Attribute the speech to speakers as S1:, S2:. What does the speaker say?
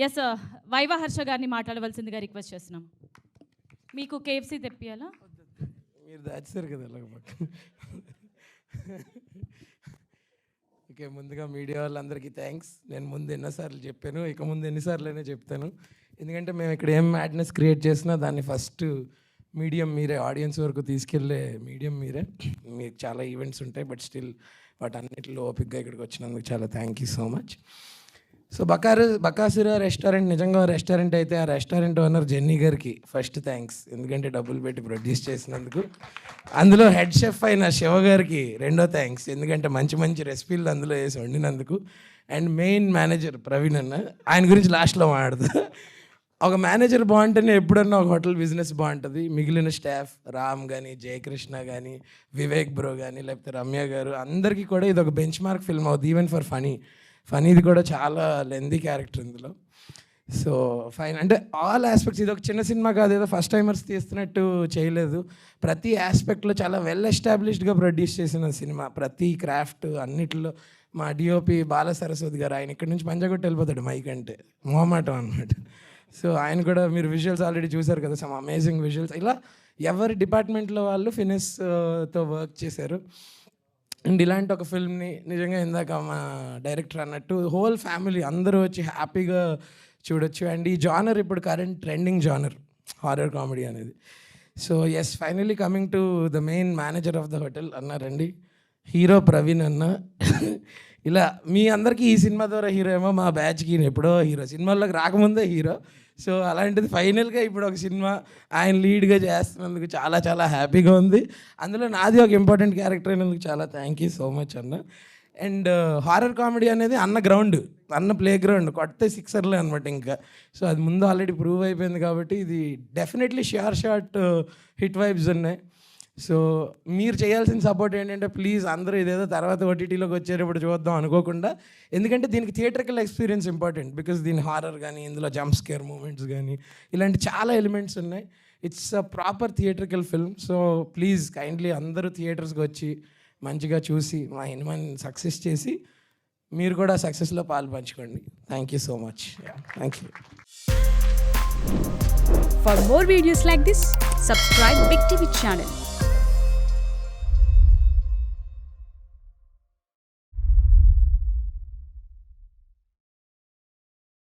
S1: Yes viva Harsha గారిని మాట్లాడవలసిందిగా request చేస్తున్నాం. మీకు కేఎఫ్సీ తెప్పియాలా?
S2: మీరు దాచేశారు కదా అలాగ పక్క. ఓకే, ముందుగా మీడియా వాళ్ళందరికీ థ్యాంక్స్. నేను ముందు ఎన్నోసార్లు చెప్పాను, ఇక ముందు ఎన్నిసార్లైనా చెప్తాను. ఎందుకంటే మేము ఇక్కడ ఏం మ్యాడ్నెస్ క్రియేట్ చేసినా దాన్ని ఫస్ట్ మీడియం మీరే, ఆడియన్స్ వరకు తీసుకెళ్ళే మీడియం మీరే. మీకు చాలా ఈవెంట్స్ ఉంటాయి, బట్ స్టిల్ వాటన్నిటిలో ఓపిక్గా ఇక్కడికి వచ్చినందుకు చాలా thank you so much. So Bakasura restaurant నిజంగా రెస్టారెంట్ అయితే ఆ రెస్టారెంట్ ఓనర్ జెన్నీ గారికి ఫస్ట్ థ్యాంక్స్, ఎందుకంటే డబ్బులు పెట్టి ప్రొడ్యూస్ చేసినందుకు. అందులో హెడ్ షెఫ్ అయిన శివ గారికి రెండో థ్యాంక్స్, ఎందుకంటే మంచి మంచి రెసిపీలు అందులో వేసి వండినందుకు. అండ్ మెయిన్ మేనేజర్ ప్రవీణ్ అన్న, ఆయన గురించి లాస్ట్లో మాట్లాడతా. ఒక మేనేజర్ బాగుంటేనే ఎప్పుడన్నా ఒక హోటల్ బిజినెస్ బాగుంటుంది. మిగిలిన స్టాఫ్ రామ్ కానీ, జయకృష్ణ కానీ, వివేక్ బ్రో కానీ, లేకపోతే రమ్య గారు, అందరికీ కూడా ఇది ఒక బెంచ్ మార్క్ ఫిల్మ్ అవుతుంది. ఈవెన్ ఫర్ ఫనీది కూడా చాలా లెందీ క్యారెక్టర్ ఇందులో. సో ఫైన్ అంటే ఆల్ ఆస్పెక్ట్స్, ఇది ఒక చిన్న సినిమా కాదు, ఏదో ఫస్ట్ టైమర్స్ తీస్తున్నట్టు చేయలేదు. ప్రతి ఆస్పెక్ట్లో చాలా వెల్ ఎస్టాబ్లిష్డ్గా ప్రొడ్యూస్ చేసిన సినిమా. ప్రతి క్రాఫ్ట్ అన్నిటిలో మా డిఓపి బాల సరస్వతి గారు, ఆయన ఇక్కడి నుంచి పంజాగుట్ట వెళ్ళిపోతాడు మైక్ అంటే, మొహమాటం అనమాట. సో ఆయన కూడా మీరు విజువల్స్ ఆల్రెడీ చూశారు కదా, సమ్ అమేజింగ్ విజువల్స్. ఇలా ఎవరి డిపార్ట్మెంట్లో వాళ్ళు ఫినిష్తో వర్క్ చేశారు. అండ్ ఇలాంటి ఒక ఫిల్మ్ని నిజంగా ఇందాక మా డైరెక్టర్ అన్నట్టు హోల్ ఫ్యామిలీ అందరూ వచ్చి హ్యాపీగా చూడొచ్చు. అండ్ ఈ జానర్ ఇప్పుడు current trending genre horror comedy అనేది. So yes, finally coming to the main manager of the hotel అన్నారండి, హీరో ప్రవీణ్ అన్న. ఇలా మీ అందరికీ ఈ సినిమా ద్వారా హీరో ఏమో, మా బ్యాచ్కి ఎప్పుడో హీరో, సినిమాల్లోకి రాకముందే హీరో. సో అలాంటిది ఫైనల్గా ఇప్పుడు ఒక సినిమా ఆయన లీడ్గా చేస్తున్నందుకు చాలా చాలా హ్యాపీగా ఉంది. అందులో నాది ఒక ఇంపార్టెంట్ క్యారెక్టర్ అయినందుకు చాలా థ్యాంక్ యూ సో మచ్ అన్న. అండ్ హారర్ కామెడీ అనేది అన్న గ్రౌండ్, అన్న ప్లే గ్రౌండ్, కొడితే సిక్సర్లే అనమాట ఇంకా. సో అది ముందు ఆల్రెడీ ప్రూవ్ అయిపోయింది కాబట్టి ఇది డెఫినెట్లీ షార్ట్ హిట్ వైబ్స్ ఉన్నాయి. సో మీరు చేయాల్సిన సపోర్ట్ ఏంటంటే ప్లీజ్ అందరూ ఇదేదో తర్వాత ఓటీటీలోకి వచ్చేటప్పుడు చూద్దాం అనుకోకుండా, ఎందుకంటే దీనికి థియేట్రికల్ ఎక్స్పీరియన్స్ ఇంపార్టెంట్. బికాస్ దీని హారర్ కానీ, ఇందులో జంప్ స్కేర్ మూమెంట్స్ కానీ, ఇలాంటి చాలా ఎలిమెంట్స్ ఉన్నాయి. It's a proper theatrical film. So please kindly అందరూ థియేటర్స్కి వచ్చి మంచిగా చూసి మా సినిమాని సక్సెస్ చేసి మీరు కూడా సక్సెస్లో పాలు పంచుకోండి. Thank you so much. Thank you.
S3: For more videos like this, subscribe Big TV channel.